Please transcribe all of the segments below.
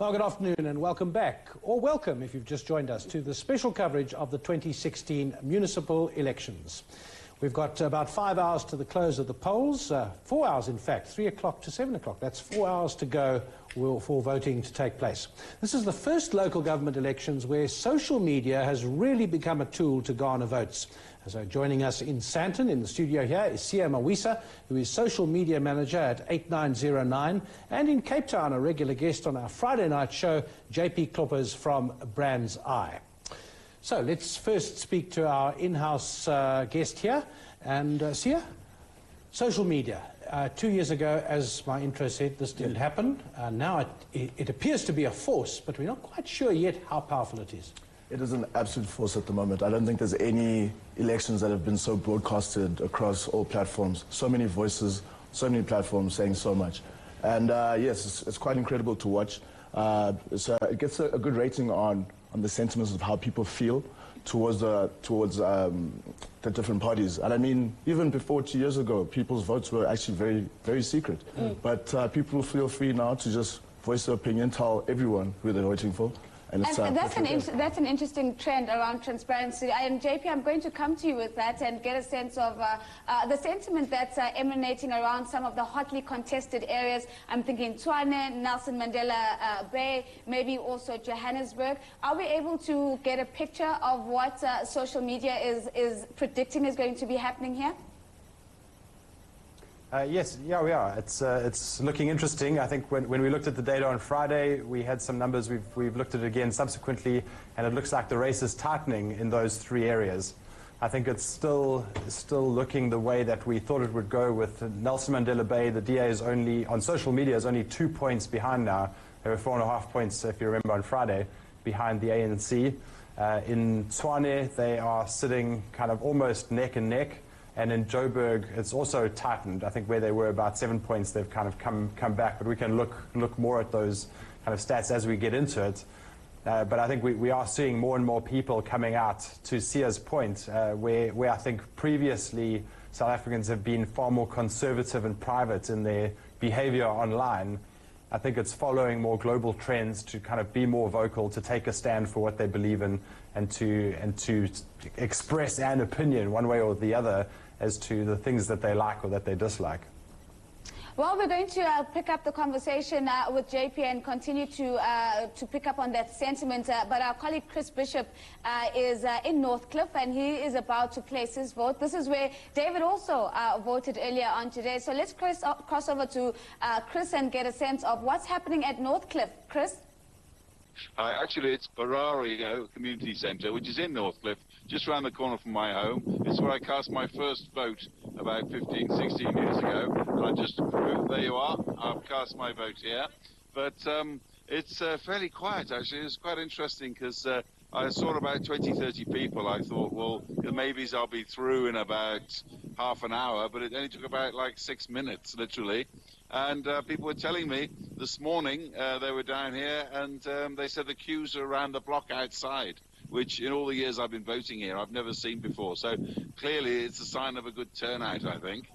Well, good afternoon and welcome back, or welcome if you've just joined us, to the special coverage of the 2016 municipal elections. We've got about 5 hours to the close of the polls, 4 hours in fact, 3 o'clock to 7 o'clock. That's 4 hours to go for voting to take place. This is the first local government elections where social media has really become a tool to garner votes. So joining us in Sandton, in the studio here, is Sia Mawisa, who is social media manager at 8909, and in Cape Town, a regular guest on our Friday night show, JP Kloppers from Brands Eye. So let's first speak to our in-house guest here, and Sia, social media. 2 years ago, as my intro said, this didn't happen. Now it appears to be a force, but we're not quite sure yet how powerful it is. It is an absolute force at the moment. I don't think there's any elections that have been so broadcasted across all platforms. So many voices, so many platforms saying so much. And yes, it's quite incredible to watch. So it gets a good rating on the sentiments of how people feel towards the different parties. And I mean, even before 2 years ago, people's votes were actually very, very secret. But people feel free now to just voice their opinion, tell everyone who they're voting for. And that's an interesting trend around transparency. And JP, I'm going to come to you with that and get a sense of the sentiment that's emanating around some of the hotly contested areas. I'm thinking Tshwane, Nelson Mandela Bay, maybe also Johannesburg. Are we able to get a picture of what social media is predicting is going to be happening here? Yes, we are. It's looking interesting. I think when we looked at the data on Friday, we had some numbers. We've looked at it again subsequently, and it looks like the race is tightening in those three areas. I think it's still looking the way that we thought it would go with Nelson Mandela Bay. The DA is only, on social media, is only 2 points behind now. There were 4.5 points, if you remember, on Friday, behind the ANC. In Tshwane, they are sitting kind of almost neck and neck. And in Joburg, it's also tightened. I think where they were about 7 points, they've kind of come back. But we can look more at those kind of stats as we get into it. But I think we are seeing more and more people coming out, to Sia's point, where I think previously South Africans have been far more conservative and private in their behavior online. I think it's following more global trends to kind of be more vocal, to take a stand for what they believe in, and to express an opinion one way or the other as to the things that they like or that they dislike. Well, we're going to pick up the conversation with JP and continue to pick up on that sentiment. But our colleague Chris Bishop is in Northcliffe, and he is about to place his vote. This is where David also voted earlier on today. So let's cross over to Chris and get a sense of what's happening at Northcliffe. Chris? Actually, it's Berario Community Centre, which is in Northcliffe, just around the corner from my home. It's where I cast my first vote about 15, 16 years ago. And I just proved, there you are, I've cast my vote here. But it's fairly quiet, actually. It's quite interesting because I saw about 20, 30 people. I thought, well, maybe I'll be through in about half an hour, but it only took about like 6 minutes, literally. And people were telling me this morning they were down here, and they said the queues are around the block outside, which in all the years I've been voting here, I've never seen before. So clearly it's a sign of a good turnout, I think.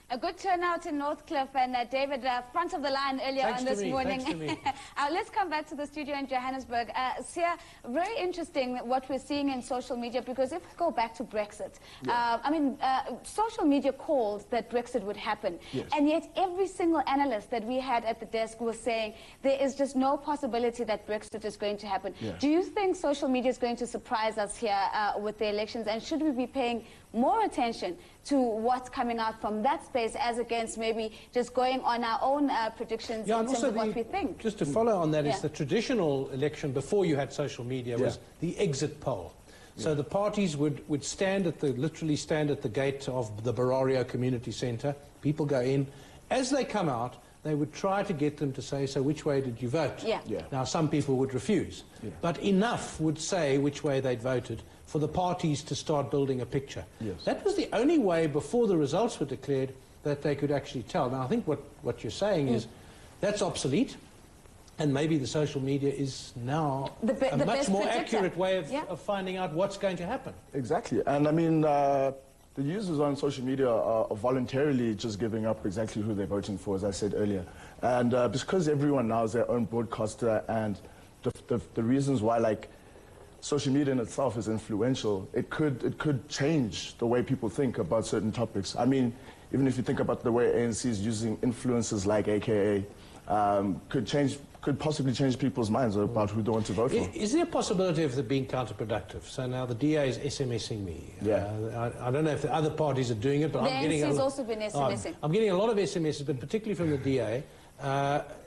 A good turnout in Northcliffe, and David, front of the line earlier on this morning. Let's come back to the studio in Johannesburg. Sia, very interesting what we're seeing in social media, because if we go back to Brexit, I mean, social media called that Brexit would happen, and yet every single analyst that we had at the desk was saying there is just no possibility that Brexit is going to happen. Do you think social media is going to surprise us here with the elections, and should we be paying more attention to what's coming out from that space as against maybe just going on our own predictions in terms of what we think? Just to follow on that, is the traditional election before you had social media was the exit poll. So the parties would literally stand at the gate of the Berario Community Centre. People go in. As they come out, they would try to get them to say, so which way did you vote? Now, some people would refuse, but enough would say which way they'd voted for the parties to start building a picture. That was the only way before the results were declared that they could actually tell. Now, I think what you're saying is that's obsolete, and maybe the social media is now a much more accurate way of finding out what's going to happen. Exactly. And I mean, the users on social media are voluntarily just giving up exactly who they're voting for, as I said earlier. And because everyone now has their own broadcaster, and the reasons why, like, social media in itself is influential, it could change the way people think about certain topics. I mean, even if you think about the way ANC is using influencers like AKA, could possibly change people's minds about who they want to vote for. Is there a possibility of it being counterproductive? So now the DA is SMSing me. Yeah. I don't know if the other parties are doing it, but I'm getting ANC's also been SMSing. I'm getting a lot of SMSs, but particularly from the DA.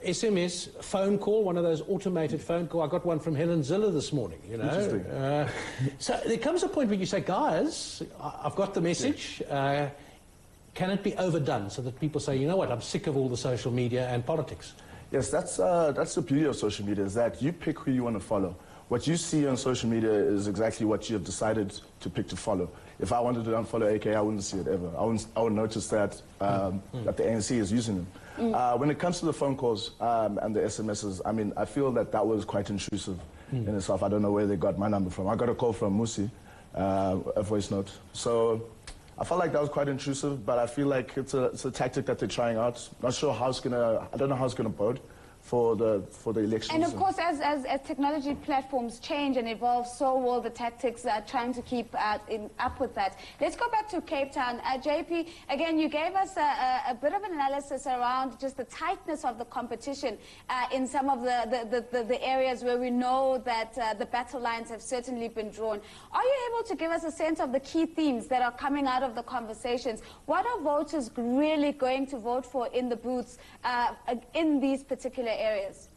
SMS, phone call, one of those automated phone call. I got one from Helen Ziller this morning, you know. Interesting. So there comes a point where you say, guys, I've got the message. Can it be overdone so that people say, you know what, I'm sick of all the social media and politics? Yes, that's the beauty of social media, is that you pick who you want to follow. What you see on social media is exactly what you have decided to pick to follow. If I wanted to unfollow AK, I wouldn't see it ever. I would notice that, that the ANC is using them. When it comes to the phone calls and the SMSs, I mean, I feel that was quite intrusive in itself. I don't know where they got my number from. I got a call from Musi, a voice note. So I felt like that was quite intrusive, but I feel like it's a tactic that they're trying out. Not sure how it's gonna. I don't know how it's gonna bode for the elections. And of course, as technology platforms change and evolve, so will the tactics trying to keep up with that. Let's go back to Cape Town. JP, again, you gave us a bit of an analysis around just the tightness of the competition in some of the areas where we know that the battle lines have certainly been drawn. Are you able to give us a sense of the key themes that are coming out of the conversations? What are voters really going to vote for in the booths in these particular areas?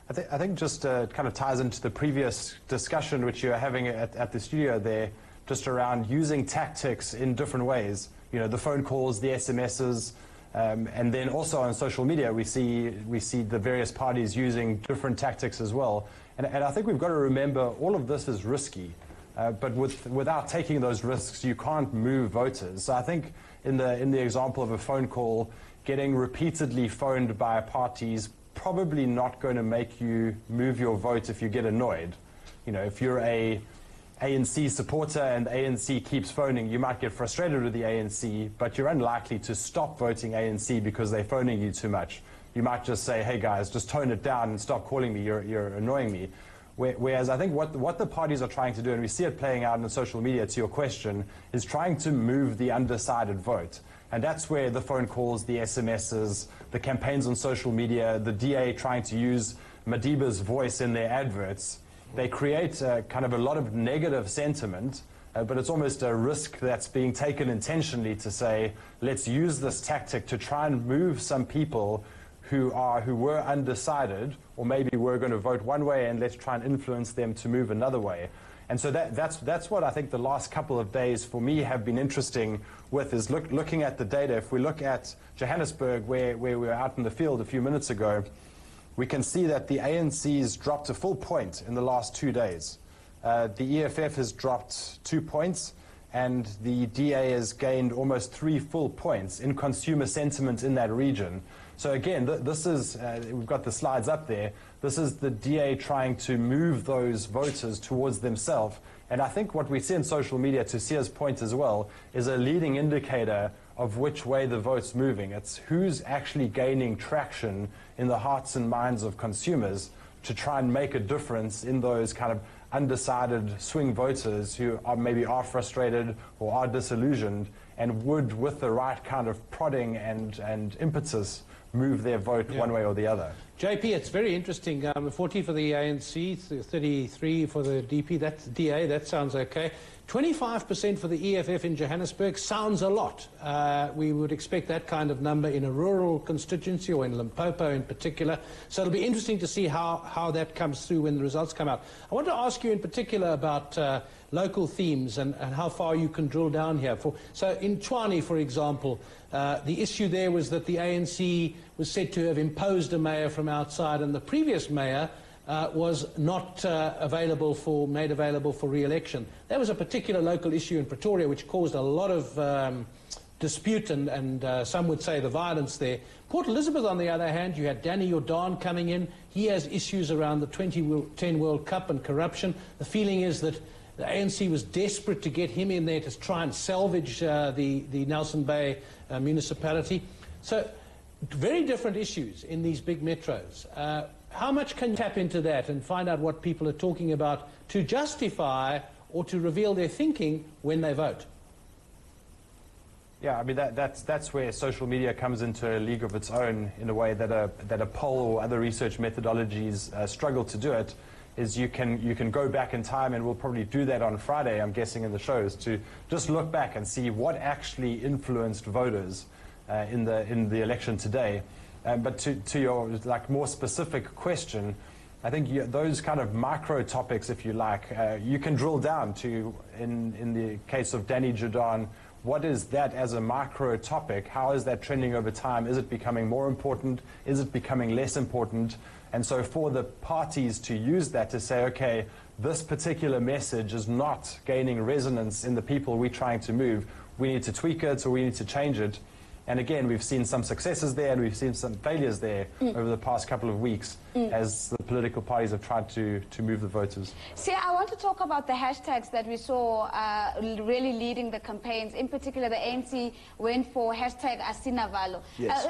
I think just kind of ties into the previous discussion which you were having at the studio there, just around using tactics in different ways. You know, the phone calls, the SMSs, and then also on social media we see the various parties using different tactics as well. And I think we've got to remember all of this is risky, but without taking those risks you can't move voters. So I think in the example of a phone call, getting repeatedly phoned by a party is probably not going to make you move your vote if you get annoyed. You know, if you're a ANC supporter and ANC keeps phoning, you might get frustrated with the ANC, but you're unlikely to stop voting ANC because they're phoning you too much. You might just say, hey guys, just tone it down and stop calling me, you're annoying me. Whereas I think what the parties are trying to do, and we see it playing out on social media to your question, is trying to move the undecided vote. And that's where the phone calls, the SMSs, the campaigns on social media, the DA trying to use Madiba's voice in their adverts, they create kind of a lot of negative sentiment, but it's almost a risk that's being taken intentionally to say, let's use this tactic to try and move some people who were undecided, or maybe were going to vote one way, and let's try and influence them to move another way. And so that's what I think the last couple of days for me have been interesting with, is looking at the data. If we look at Johannesburg, where we were out in the field a few minutes ago, we can see that the ANC's dropped a full point in the last 2 days. The EFF has dropped 2 points, and the DA has gained almost 3 full points in consumer sentiment in that region. So again, this is, we've got the slides up there, this is the DA trying to move those voters towards themselves. And I think what we see in social media, to Sia's point as well, is a leading indicator of which way the vote's moving. It's who's actually gaining traction in the hearts and minds of consumers to try and make a difference in those kind of undecided swing voters who maybe are frustrated or are disillusioned, and would, with the right kind of prodding and impetus, move their vote one way or the other. JP, it's very interesting. 40 for the ANC, 33 for the DA, that sounds okay. 25% for the EFF in Johannesburg sounds a lot. We would expect that kind of number in a rural constituency, or in Limpopo in particular. So it'll be interesting to see how that comes through when the results come out. I want to ask you in particular about local themes and how far you can drill down here. So in Tshwane, for example, the issue there was that the ANC was said to have imposed a mayor from outside, and the previous mayor was not made available for re-election. There was a particular local issue in Pretoria which caused a lot of dispute and some would say the violence there. Port Elizabeth, on the other hand, you had Danny Jordan coming in. He has issues around the 2010 World Cup and corruption. The feeling is that The ANC was desperate to get him in there to try and salvage the Nelson Bay municipality. So very different issues in these big metros. How much can you tap into that and find out what people are talking about to justify or to reveal their thinking when they vote? Yeah, I mean, that's where social media comes into a league of its own in a way that a poll or other research methodologies struggle to do it, is you can go back in time, and we'll probably do that on Friday, I'm guessing, in the shows, to just look back and see what actually influenced voters in the election today. But to your more specific question, I think those kind of micro topics, if you like, you can drill down to, in the case of Danny Jordaan, what is that as a micro topic? How is that trending over time? Is it becoming more important? Is it becoming less important? And so for the parties to use that to say, okay, this particular message is not gaining resonance in the people we're trying to move, we need to tweak it or we need to change it. And again, we've seen some successes there and we've seen some failures there over the past couple of weeks as the political parties have tried to move the voters. See, I want to talk about the hashtags that we saw really leading the campaigns. In particular, the ANC went for hashtag Asinavalo. Yes.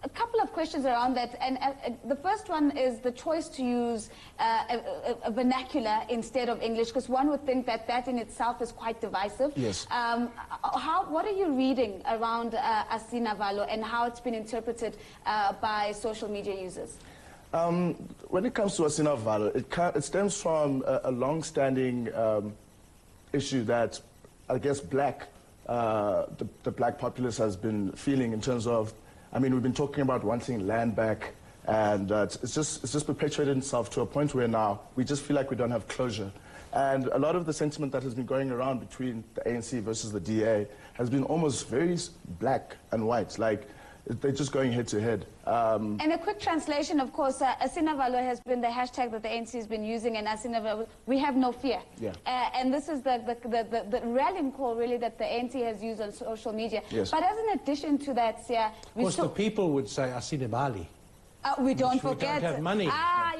A couple of questions around that. And the first one is the choice to use a vernacular instead of English, because one would think that that in itself is quite divisive. Yes. What are you reading around Asinavalo and how it's been interpreted by social media users? When it comes to Asinavalo, it stems from a long-standing issue that I guess the black populace has been feeling in terms of, I mean, we've been talking about wanting land back, and it's just perpetuated itself to a point where now we just feel like we don't have closure. And a lot of the sentiment that has been going around between the ANC versus the DA has been almost very black and white, like they're just going head to head. And a quick translation, of course, Asinavalo has been the hashtag that the ANC has been using, and Asinavalo, we have no fear. Yeah. And this is the rallying call, really, that the ANC has used on social media. Yes. But as an addition to that, Sia, of course, the people would say Asinabali. we don't forget. We don't have money.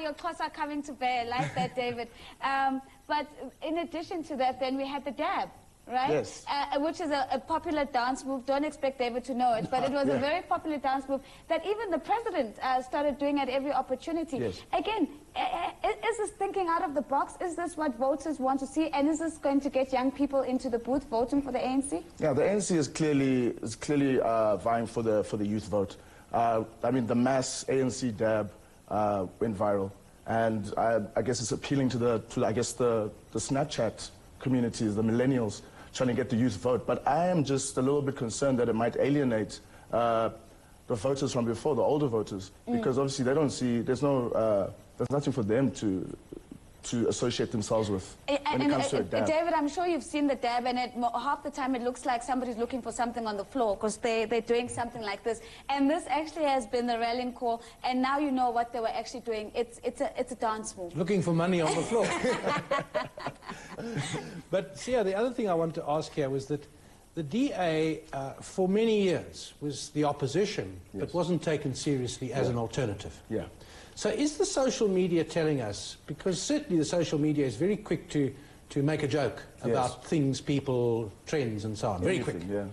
Your costs are coming to bear. I like that, David. But in addition to that, then we had the dab, right? Yes. Which is a popular dance move. Don't expect David to know it, but it was a very popular dance move that even the president started doing at every opportunity. Yes. Again, is this thinking out of the box? Is this what voters want to see? And is this going to get young people into the booth voting for the ANC? Yeah, the ANC is clearly vying for the youth vote. I mean, the mass ANC dab went viral. And I guess it's appealing to the Snapchat communities, the millennials, trying to get the youth vote. But I am just a little bit concerned that it might alienate the voters from before, the older voters, because obviously they don't see, there's nothing for them to associate themselves with when it comes to a dab. David, I'm sure you've seen the dab, and half the time it looks like somebody's looking for something on the floor because they're doing something like this. And this actually has been the rallying call, and now you know what they were actually doing. It's a dance move. Looking for money on the floor. But, Sia, the other thing I wanted to ask here was that the DA, for many years, was the opposition, but wasn't taken seriously as an alternative. Yeah. So is the social media telling us, because certainly the social media is very quick to make a joke about things, people, trends and so on, very quick. Yeah.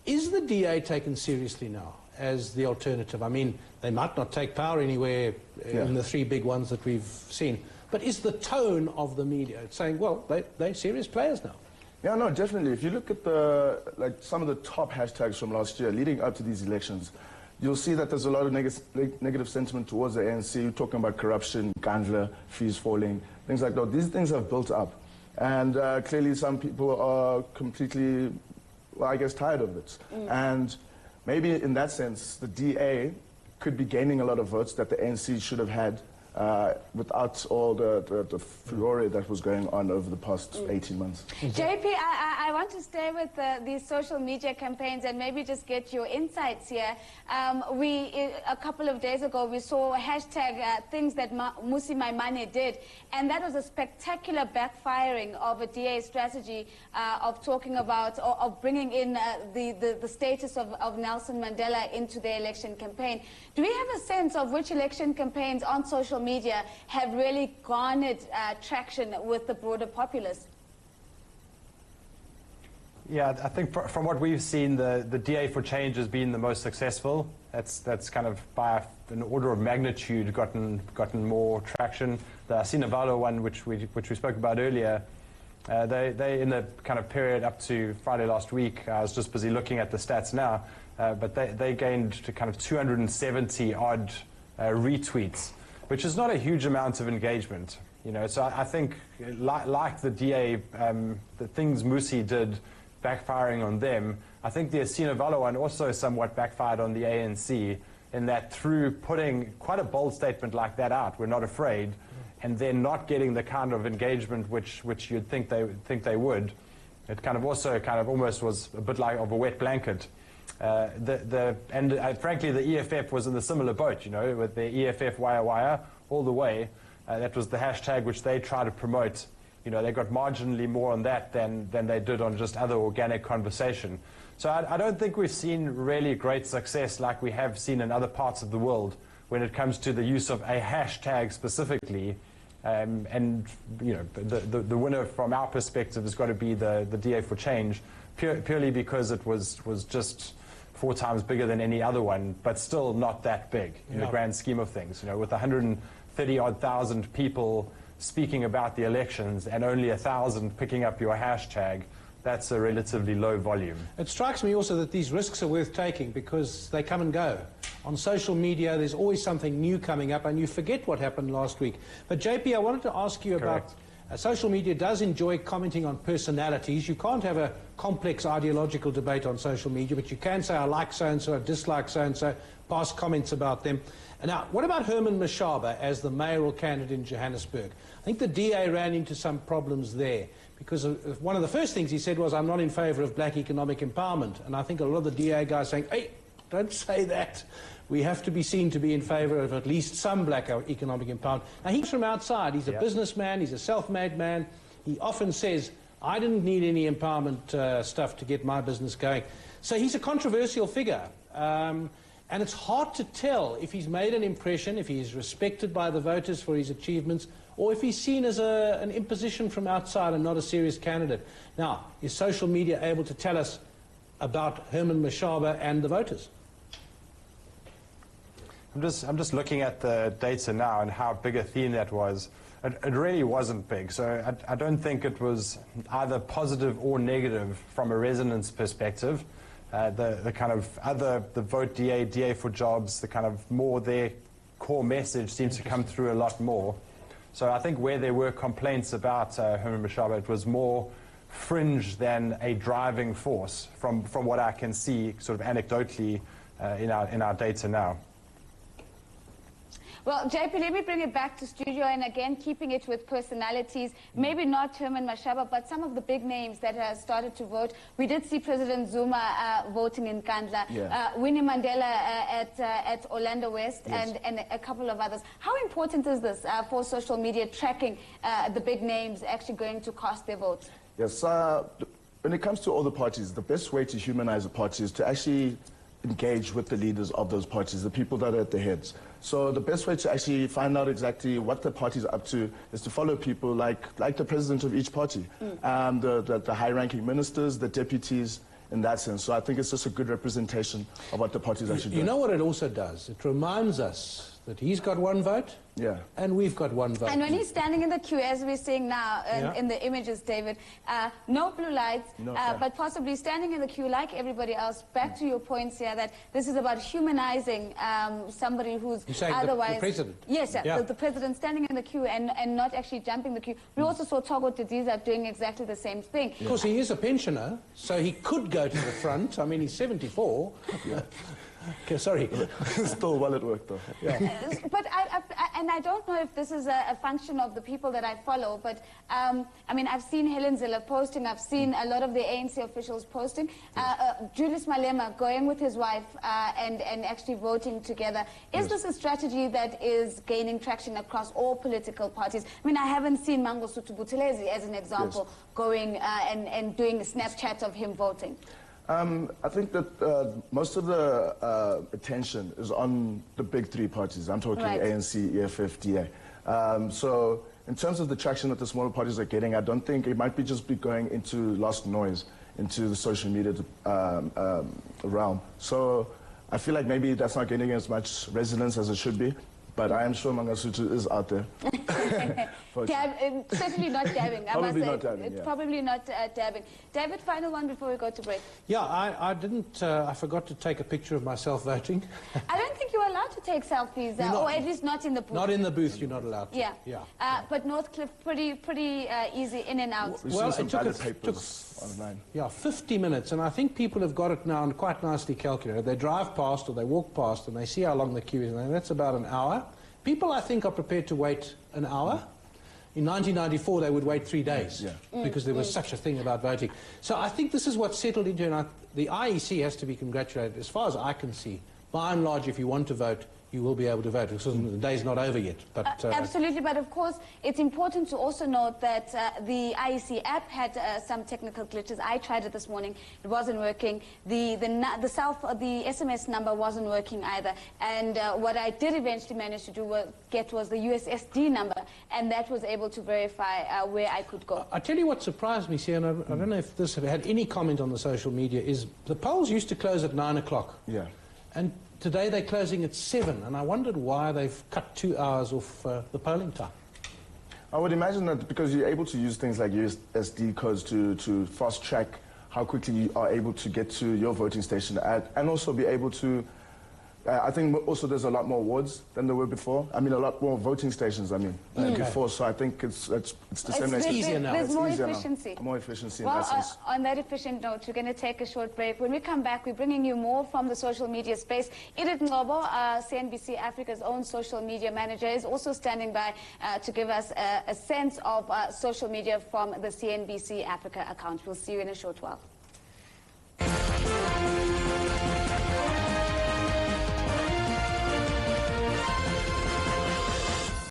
Is the DA taken seriously now as the alternative? I mean, they might not take power anywhere in the three big ones that we've seen, but is the tone of the media saying, well, they're serious players now? Yeah, no, definitely. If you look at some of the top hashtags from last year leading up to these elections, you'll see that there's a lot of negative sentiment towards the ANC, talking about corruption, Gandla, fees falling, things like that. These things have built up. And clearly some people are completely, well, I guess, tired of it. And maybe in that sense, the DA could be gaining a lot of votes that the ANC should have had without all the furore that was going on over the past 18 months. JP, I want to stay with these social media campaigns and maybe just get your insights here. A couple of days ago, we saw a hashtag things that Musi Maimane did, and that was a spectacular backfiring of a DA strategy of talking about, or of bringing in the status of Nelson Mandela into the election campaign. Do we have a sense of which election campaigns on social media have really garnered traction with the broader populace? Yeah, I think from what we've seen, the DA for Change has been the most successful. That's kind of by an order of magnitude gotten more traction. The Sinavalo one, which we spoke about earlier, they in the kind of period up to Friday last week, I was just busy looking at the stats now, but they gained to kind of 270 odd retweets, which is not a huge amount of engagement. You know, so I think like the DA, the things Musi did backfiring on them, I think the Sinavalo one also somewhat backfired on the ANC, in that through putting quite a bold statement like that out, we're not afraid, and then not getting the kind of engagement which you'd think they would, it kind of also kind of almost was a bit like of a wet blanket. Frankly, the EFF was in the similar boat, you know, with the EFF wire all the way. That was the hashtag which they tried to promote. You know, they got marginally more on that than they did on just other organic conversation. So I don't think we've seen really great success like we have seen in other parts of the world when it comes to the use of a hashtag specifically. And you know, the winner from our perspective has got to be the DA for Change, purely because it was just 4 times bigger than any other one, but still not that big in the grand scheme of things. You know, with 130-odd thousand people speaking about the elections and only 1,000 picking up your hashtag, that's a relatively low volume. It strikes me also that these risks are worth taking because they come and go. On social media, there's always something new coming up, and you forget what happened last week. But JP, I wanted to ask you about social media does enjoy commenting on personalities. You can't have a complex ideological debate on social media, but you can say, I like so-and-so, I dislike so-and-so, pass comments about them. And now, what about Herman Mashaba as the mayoral candidate in Johannesburg? I think the DA ran into some problems there because one of the first things he said was, I'm not in favour of black economic empowerment. And I think a lot of the DA guys saying, hey, don't say that. We have to be seen to be in favour of at least some black economic empowerment. Now, he's from outside. He's a businessman. He's a self-made man. He often says, I didn't need any empowerment stuff to get my business going. So he's a controversial figure. And it's hard to tell if he's made an impression, if he's respected by the voters for his achievements, or if he's seen as an imposition from outside and not a serious candidate. Now, is social media able to tell us about Herman Mashaba and the voters? I'm just looking at the data now and how big a theme that was. It really wasn't big, so I don't think it was either positive or negative from a resonance perspective. The kind of the vote DA for jobs, the kind of more their core message seems to come through a lot more. So I think where there were complaints about Herman Mashaba, it was more fringe than a driving force from what I can see sort of anecdotally in our data now. Well, JP, let me bring it back to studio, and again, keeping it with personalities, maybe not Herman Mashaba, but some of the big names that have started to vote. We did see President Zuma voting in Kandla, Winnie Mandela at Orlando West, and a couple of others. How important is this for social media, tracking the big names actually going to cast their votes? Yes, when it comes to all the parties, the best way to humanize a party is to actually engage with the leaders of those parties, the people that are at the heads. So the best way to actually find out exactly what the parties are up to is to follow people like the president of each party, the high-ranking ministers, the deputies, in that sense. So I think it's just a good representation of what the parties actually do. You know what it also does? It reminds us that he's got one vote, and we've got one vote. And when he's standing in the queue, as we're seeing now in the images, David, no blue lights, but possibly standing in the queue like everybody else. Back to your points here that this is about humanizing somebody who's otherwise... the president? Yes, the president standing in the queue and not actually jumping the queue. We also saw Togo Didiza doing exactly the same thing. Of course, he is a pensioner, so he could go to the front. I mean, he's 74. Okay, sorry. Still well at work, though. But I don't know if this is a function of the people that I follow, but I mean, I've seen Helen Zille posting, I've seen a lot of the ANC officials posting, Julius Malema going with his wife and actually voting together. Is this a strategy that is gaining traction across all political parties? I mean, I haven't seen Mangosuthu Buthelezi, as an example, going and doing a Snapchat of him voting. I think that most of the attention is on the big three parties. I'm talking ANC, EFF, DA. So in terms of the traction that the smaller parties are getting, I don't think it might just be going into lost noise into the social media realm. So I feel like maybe that's not getting as much resonance as it should be. But I am sure Mangosuthu is out there. Certainly not dabbing, I must say. Not dabbing, it's probably not dabbing. David, final one before we go to break. Yeah, I forgot to take a picture of myself voting. I don't think you're allowed to take selfies, or at least not in the booth. Not in the booth, you're not allowed to. Yeah. But Northcliffe, pretty easy in and out. Well, it took 50 minutes, and I think people have got it now quite nicely calculated. They drive past or they walk past and they see how long the queue is, and that's about an hour. People, I think, are prepared to wait an hour. In 1994, they would wait 3 days because there was such a thing about voting. So I think this is what's settled into, and the IEC has to be congratulated. As far as I can see, by and large, if you want to vote, you will be able to vote. The day's not over yet. But, absolutely, but of course, it's important to also note that the IEC app had some technical glitches. I tried it this morning. It wasn't working. The SMS number wasn't working either. And what I did eventually manage to get was the USSD number, and that was able to verify where I could go. I tell you what surprised me, and I don't know if this had any comment on the social media, is the polls used to close at 9 o'clock. Yeah. And today they're closing at 7, and I wondered why they've cut 2 hours off the polling time. I would imagine that because you're able to use things like USSD codes to fast track how quickly you are able to get to your voting station and also be able to, I think also there's a lot more wards than there were before. I mean, a lot more voting stations, before. So I think it's disseminated. It's easier now. There's more efficiency. More efficiency well, in that sense. On that efficient note, we're going to take a short break. When we come back, we're bringing you more from the social media space. Edith Ngobo, CNBC Africa's own social media manager, is also standing by to give us a sense of social media from the CNBC Africa account. We'll see you in a short while.